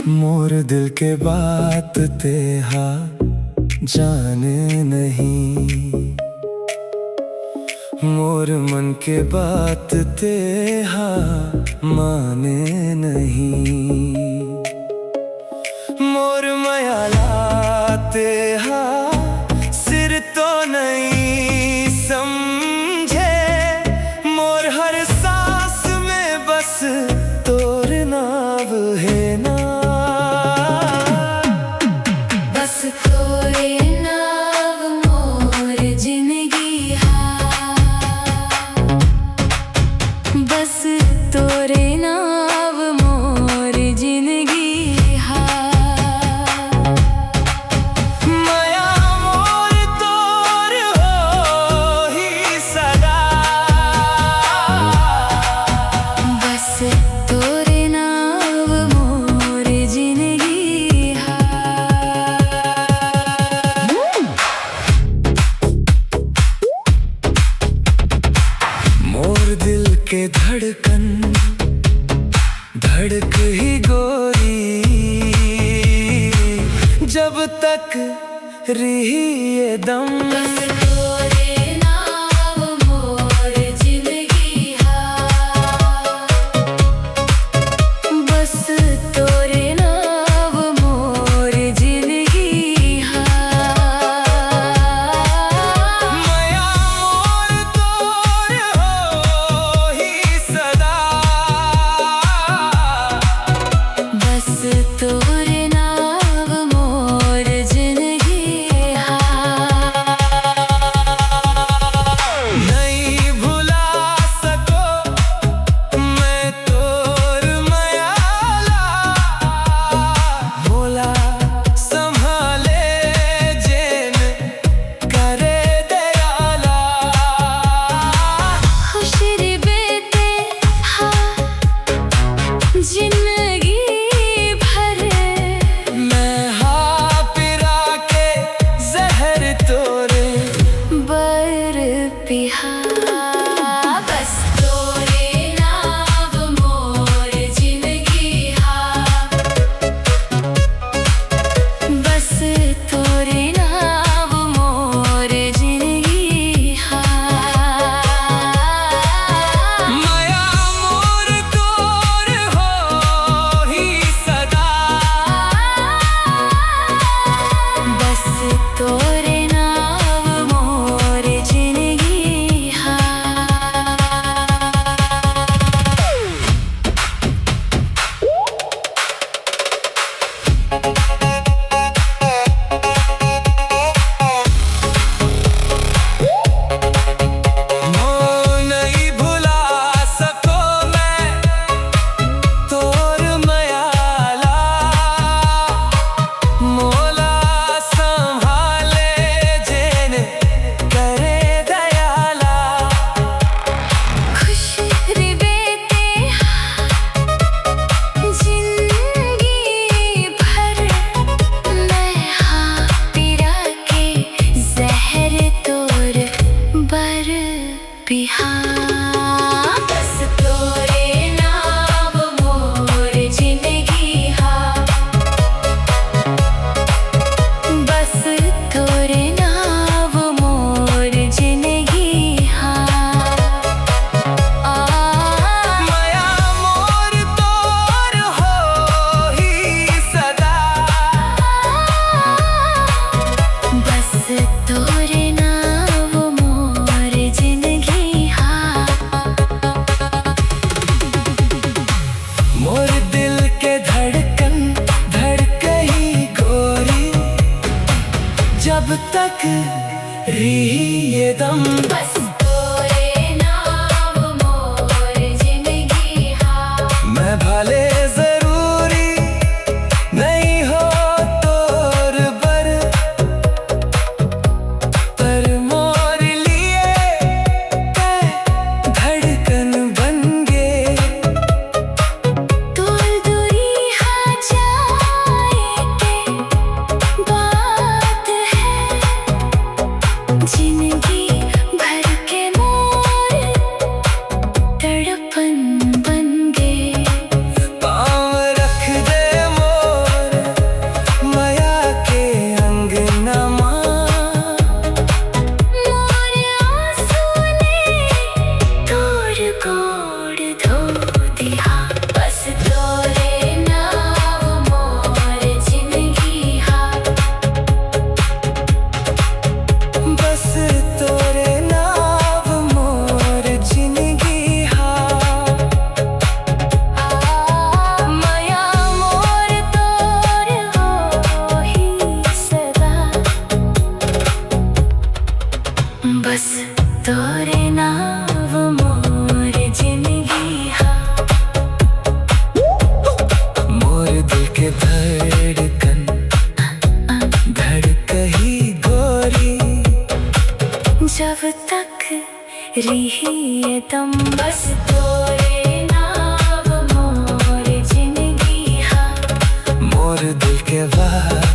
मोर दिल के बात ते हा जाने नहीं, मोर मन के बात ते हा माने नहीं। मोर मयाला ते हा सिर तो नहीं समझे, मोर हर सांस में बस तोर नाव है ना। बस तोरे नाव मोर जिंदगी हा, बस तोरे नाव मोर जिंदगी हा। माया मोर तोर हो ही सदा, बस तोरे नाव मोर जिंदगी हा। मोर दिल के धड़कन धड़क ही गोरी, जब तक रही ये दम। बस तोरे नाव मोर जिंदगी हा, बस तोरे नाव मोर जिंदगी हा। माया मोर तोर हो ही सदा, बस तोरे नाव मोर जिंदगी हा। नहीं भुला सको मैं तोर मयाला, मोला संभाले जेन करे दयाला। खुशरी बेते हा जिंदगी भर, मैं हा पिरा के जहर तोरे बर पिहा। बस तोरे नाव मोर जिंदगी हा, बस तोरे नाव मोर जिंदगी हा। माया मोर तोर हो ही सदा, बस तोरे नाव मोर जिंदगी हा। मो नहीं भुला सको मैं तोर मयाला, मोला संभाले जेन करे दयाला। खुशरी बेते जिंदगी भर, मैं हाँ पिरा के जहर तोर बर पिहा। बस तोरे नाव मोर जिंदगी हा, बस तोरे नाव मोर जिंदगी हा। माया मोर तोर हो ही सदा, बस तोरे नाव मोर जिंदगी हा। मोर दिल के धड़कन धड़क ही गोरी, जब तक रही ये दम। बस तोरे नाव मोर जिंदगी हा, मैं भले जरूरी नहीं हो तोर बर, पर मोर लिए तै धड़कन बन गे। तोल दूरी हा जाए के बात है, ही दम बस तोरे नाव मोर जिंदगी हा मोर दिल के बाहर